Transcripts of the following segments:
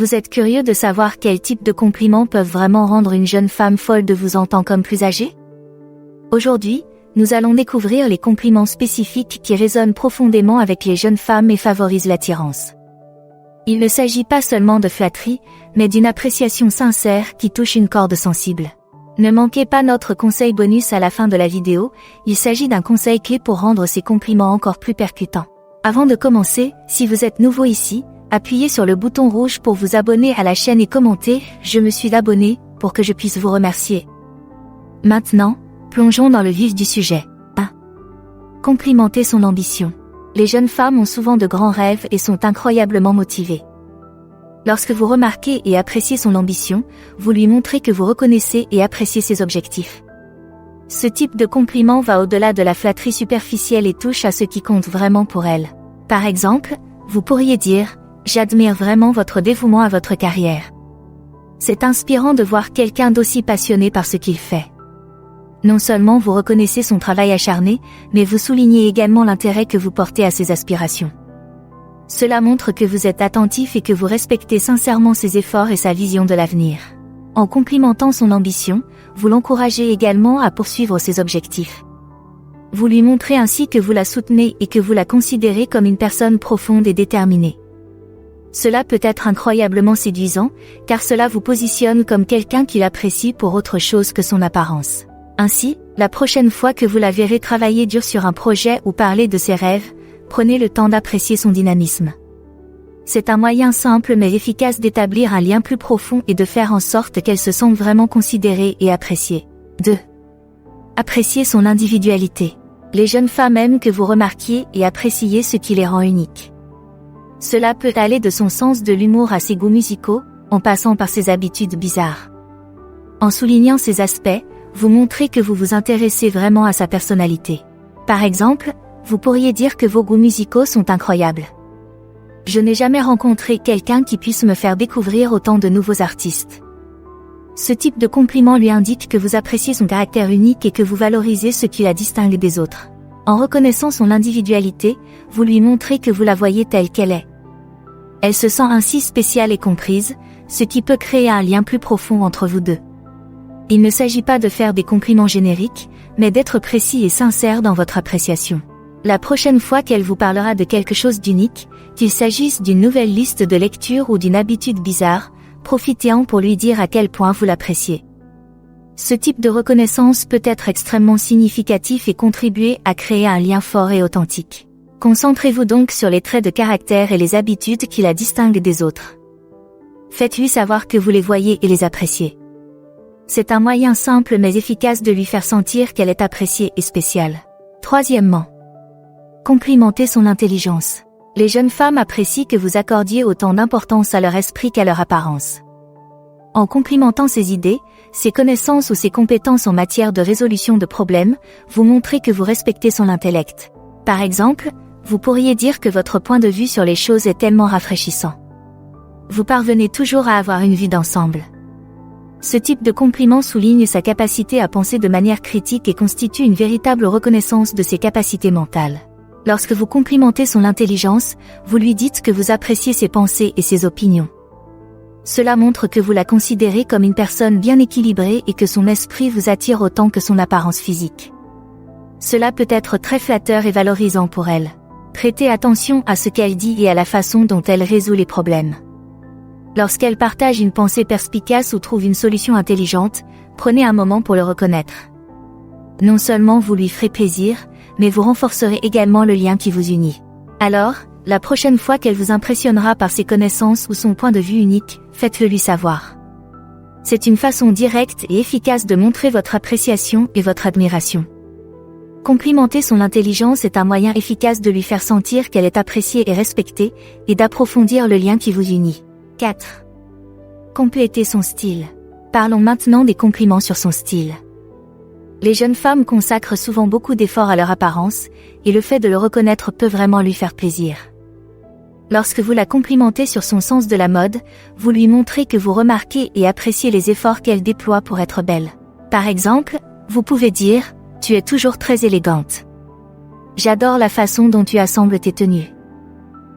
Vous êtes curieux de savoir quel type de compliments peuvent vraiment rendre une jeune femme folle de vous en tant qu'homme plus âgé? Aujourd'hui, nous allons découvrir les compliments spécifiques qui résonnent profondément avec les jeunes femmes et favorisent l'attirance. Il ne s'agit pas seulement de flatterie, mais d'une appréciation sincère qui touche une corde sensible. Ne manquez pas notre conseil bonus à la fin de la vidéo, il s'agit d'un conseil clé pour rendre ces compliments encore plus percutants. Avant de commencer, si vous êtes nouveau ici, appuyez sur le bouton rouge pour vous abonner à la chaîne et commentez « Je me suis abonné » pour que je puisse vous remercier. Maintenant, plongeons dans le vif du sujet. 1. Complimenter son ambition. Les jeunes femmes ont souvent de grands rêves et sont incroyablement motivées. Lorsque vous remarquez et appréciez son ambition, vous lui montrez que vous reconnaissez et appréciez ses objectifs. Ce type de compliment va au-delà de la flatterie superficielle et touche à ce qui compte vraiment pour elle. Par exemple, vous pourriez dire « J'admire vraiment votre dévouement à votre carrière. C'est inspirant de voir quelqu'un d'aussi passionné par ce qu'il fait. » Non seulement vous reconnaissez son travail acharné, mais vous soulignez également l'intérêt que vous portez à ses aspirations. Cela montre que vous êtes attentif et que vous respectez sincèrement ses efforts et sa vision de l'avenir. En complimentant son ambition, vous l'encouragez également à poursuivre ses objectifs. Vous lui montrez ainsi que vous la soutenez et que vous la considérez comme une personne profonde et déterminée. Cela peut être incroyablement séduisant, car cela vous positionne comme quelqu'un qui l'apprécie pour autre chose que son apparence. Ainsi, la prochaine fois que vous la verrez travailler dur sur un projet ou parler de ses rêves, prenez le temps d'apprécier son dynamisme. C'est un moyen simple mais efficace d'établir un lien plus profond et de faire en sorte qu'elle se sente vraiment considérée et appréciée. 2. Apprécier son individualité. Les jeunes femmes aiment que vous remarquiez et appréciez ce qui les rend uniques. Cela peut aller de son sens de l'humour à ses goûts musicaux, en passant par ses habitudes bizarres. En soulignant ces aspects, vous montrez que vous vous intéressez vraiment à sa personnalité. Par exemple, vous pourriez dire que vos goûts musicaux sont incroyables. Je n'ai jamais rencontré quelqu'un qui puisse me faire découvrir autant de nouveaux artistes. Ce type de compliment lui indique que vous appréciez son caractère unique et que vous valorisez ce qui la distingue des autres. En reconnaissant son individualité, vous lui montrez que vous la voyez telle qu'elle est. Elle se sent ainsi spéciale et comprise, ce qui peut créer un lien plus profond entre vous deux. Il ne s'agit pas de faire des compliments génériques, mais d'être précis et sincère dans votre appréciation. La prochaine fois qu'elle vous parlera de quelque chose d'unique, qu'il s'agisse d'une nouvelle liste de lecture ou d'une habitude bizarre, profitez-en pour lui dire à quel point vous l'appréciez. Ce type de reconnaissance peut être extrêmement significatif et contribuer à créer un lien fort et authentique. Concentrez-vous donc sur les traits de caractère et les habitudes qui la distinguent des autres. Faites-lui savoir que vous les voyez et les appréciez. C'est un moyen simple mais efficace de lui faire sentir qu'elle est appréciée et spéciale. Troisièmement, complimenter son intelligence. Les jeunes femmes apprécient que vous accordiez autant d'importance à leur esprit qu'à leur apparence. En complimentant ses idées, ses connaissances ou ses compétences en matière de résolution de problèmes, vous montrez que vous respectez son intellect. Par exemple, vous pourriez dire que votre point de vue sur les choses est tellement rafraîchissant. Vous parvenez toujours à avoir une vue d'ensemble. Ce type de compliment souligne sa capacité à penser de manière critique et constitue une véritable reconnaissance de ses capacités mentales. Lorsque vous complimentez son intelligence, vous lui dites que vous appréciez ses pensées et ses opinions. Cela montre que vous la considérez comme une personne bien équilibrée et que son esprit vous attire autant que son apparence physique. Cela peut être très flatteur et valorisant pour elle. Prêtez attention à ce qu'elle dit et à la façon dont elle résout les problèmes. Lorsqu'elle partage une pensée perspicace ou trouve une solution intelligente, prenez un moment pour le reconnaître. Non seulement vous lui ferez plaisir, mais vous renforcerez également le lien qui vous unit. Alors, la prochaine fois qu'elle vous impressionnera par ses connaissances ou son point de vue unique, faites-le lui savoir. C'est une façon directe et efficace de montrer votre appréciation et votre admiration. Complimenter son intelligence est un moyen efficace de lui faire sentir qu'elle est appréciée et respectée, et d'approfondir le lien qui vous unit. 4. Compléter son style. Parlons maintenant des compliments sur son style. Les jeunes femmes consacrent souvent beaucoup d'efforts à leur apparence, et le fait de le reconnaître peut vraiment lui faire plaisir. Lorsque vous la complimentez sur son sens de la mode, vous lui montrez que vous remarquez et appréciez les efforts qu'elle déploie pour être belle. Par exemple, vous pouvez dire « Tu es toujours très élégante. J'adore la façon dont tu assembles tes tenues. »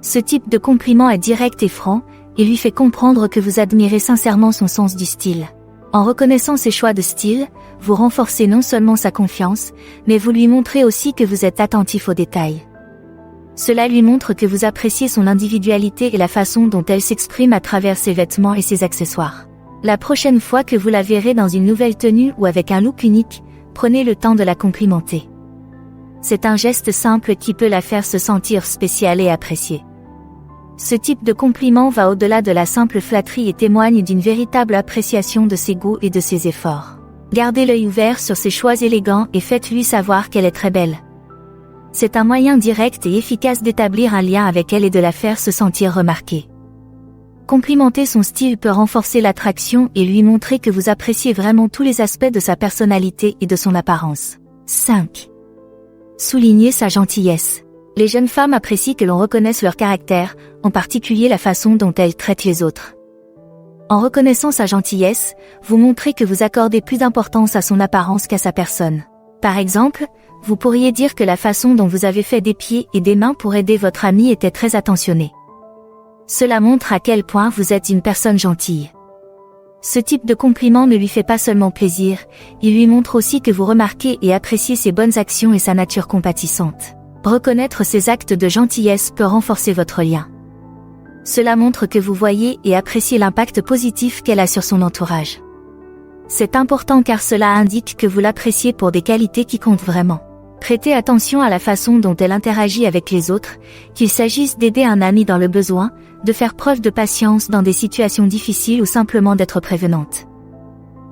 Ce type de compliment est direct et franc, et lui fait comprendre que vous admirez sincèrement son sens du style. En reconnaissant ses choix de style, vous renforcez non seulement sa confiance, mais vous lui montrez aussi que vous êtes attentif aux détails. Cela lui montre que vous appréciez son individualité et la façon dont elle s'exprime à travers ses vêtements et ses accessoires. La prochaine fois que vous la verrez dans une nouvelle tenue ou avec un look unique, prenez le temps de la complimenter. C'est un geste simple qui peut la faire se sentir spéciale et appréciée. Ce type de compliment va au-delà de la simple flatterie et témoigne d'une véritable appréciation de ses goûts et de ses efforts. Gardez l'œil ouvert sur ses choix élégants et faites-lui savoir qu'elle est très belle. C'est un moyen direct et efficace d'établir un lien avec elle et de la faire se sentir remarquée. Complimenter son style peut renforcer l'attraction et lui montrer que vous appréciez vraiment tous les aspects de sa personnalité et de son apparence. 5. Soulignez sa gentillesse. Les jeunes femmes apprécient que l'on reconnaisse leur caractère, en particulier la façon dont elles traitent les autres. En reconnaissant sa gentillesse, vous montrez que vous accordez plus d'importance à son apparence qu'à sa personne. Par exemple, vous pourriez dire que la façon dont vous avez fait des pieds et des mains pour aider votre amie était très attentionnée. Cela montre à quel point vous êtes une personne gentille. Ce type de compliment ne lui fait pas seulement plaisir, il lui montre aussi que vous remarquez et appréciez ses bonnes actions et sa nature compatissante. Reconnaître ces actes de gentillesse peut renforcer votre lien. Cela montre que vous voyez et appréciez l'impact positif qu'elle a sur son entourage. C'est important car cela indique que vous l'appréciez pour des qualités qui comptent vraiment. Prêtez attention à la façon dont elle interagit avec les autres, qu'il s'agisse d'aider un ami dans le besoin, de faire preuve de patience dans des situations difficiles ou simplement d'être prévenante.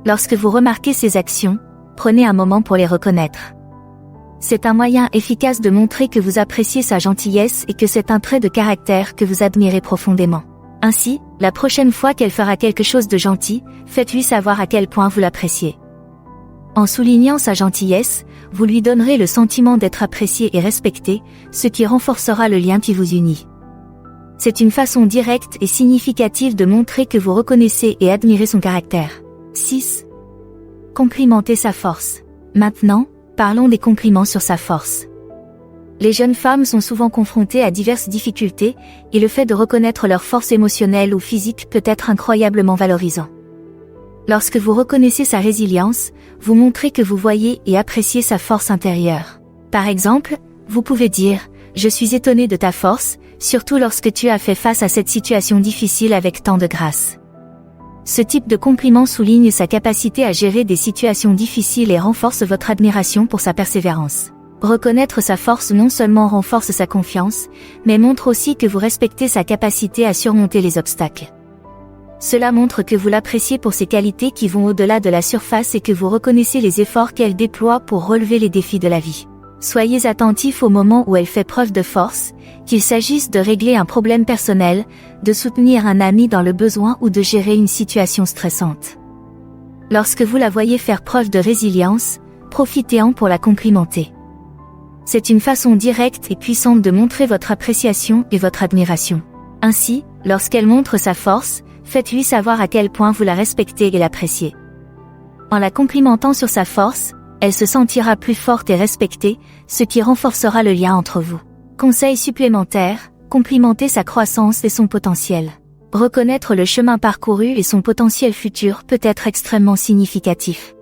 Lorsque vous remarquez ces actions, prenez un moment pour les reconnaître. C'est un moyen efficace de montrer que vous appréciez sa gentillesse et que c'est un trait de caractère que vous admirez profondément. Ainsi, la prochaine fois qu'elle fera quelque chose de gentil, faites-lui savoir à quel point vous l'appréciez. En soulignant sa gentillesse, vous lui donnerez le sentiment d'être apprécié et respecté, ce qui renforcera le lien qui vous unit. C'est une façon directe et significative de montrer que vous reconnaissez et admirez son caractère. 6. Complimenter sa force. Maintenant, parlons des compliments sur sa force. Les jeunes femmes sont souvent confrontées à diverses difficultés, et le fait de reconnaître leur force émotionnelle ou physique peut être incroyablement valorisant. Lorsque vous reconnaissez sa résilience, vous montrez que vous voyez et appréciez sa force intérieure. Par exemple, vous pouvez dire « Je suis étonné de ta force, surtout lorsque tu as fait face à cette situation difficile avec tant de grâce. » Ce type de compliment souligne sa capacité à gérer des situations difficiles et renforce votre admiration pour sa persévérance. Reconnaître sa force non seulement renforce sa confiance, mais montre aussi que vous respectez sa capacité à surmonter les obstacles. Cela montre que vous l'appréciez pour ses qualités qui vont au-delà de la surface et que vous reconnaissez les efforts qu'elle déploie pour relever les défis de la vie. Soyez attentif au moment où elle fait preuve de force, qu'il s'agisse de régler un problème personnel, de soutenir un ami dans le besoin ou de gérer une situation stressante. Lorsque vous la voyez faire preuve de résilience, profitez-en pour la complimenter. C'est une façon directe et puissante de montrer votre appréciation et votre admiration. Ainsi, lorsqu'elle montre sa force, faites-lui savoir à quel point vous la respectez et l'appréciez. En la complimentant sur sa force, elle se sentira plus forte et respectée, ce qui renforcera le lien entre vous. Conseil supplémentaire, complimenter sa croissance et son potentiel. Reconnaître le chemin parcouru et son potentiel futur peut être extrêmement significatif.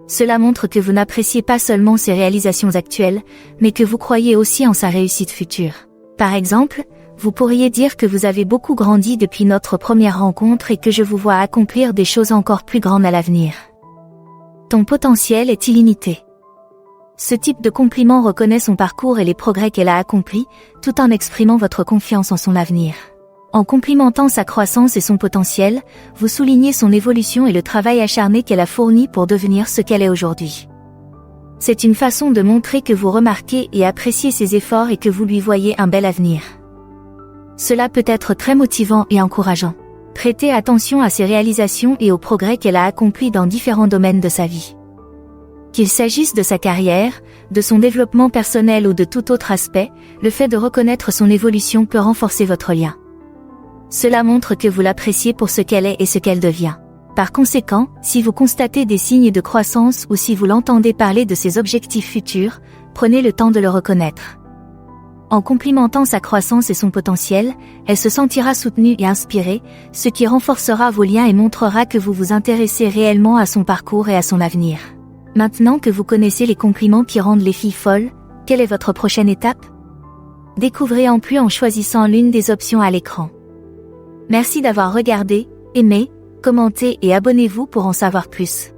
Cela montre que vous n'appréciez pas seulement ses réalisations actuelles, mais que vous croyez aussi en sa réussite future. Par exemple, vous pourriez dire que vous avez beaucoup grandi depuis notre première rencontre et que je vous vois accomplir des choses encore plus grandes à l'avenir. Ton potentiel est illimité. Ce type de compliment reconnaît son parcours et les progrès qu'elle a accomplis, tout en exprimant votre confiance en son avenir. En complimentant sa croissance et son potentiel, vous soulignez son évolution et le travail acharné qu'elle a fourni pour devenir ce qu'elle est aujourd'hui. C'est une façon de montrer que vous remarquez et appréciez ses efforts et que vous lui voyez un bel avenir. Cela peut être très motivant et encourageant. Prêtez attention à ses réalisations et aux progrès qu'elle a accomplis dans différents domaines de sa vie. Qu'il s'agisse de sa carrière, de son développement personnel ou de tout autre aspect, le fait de reconnaître son évolution peut renforcer votre lien. Cela montre que vous l'appréciez pour ce qu'elle est et ce qu'elle devient. Par conséquent, si vous constatez des signes de croissance ou si vous l'entendez parler de ses objectifs futurs, prenez le temps de le reconnaître. En complimentant sa croissance et son potentiel, elle se sentira soutenue et inspirée, ce qui renforcera vos liens et montrera que vous vous intéressez réellement à son parcours et à son avenir. Maintenant que vous connaissez les compliments qui rendent les filles folles, quelle est votre prochaine étape? Découvrez en plus en choisissant l'une des options à l'écran. Merci d'avoir regardé, aimé, commentez et abonnez-vous pour en savoir plus.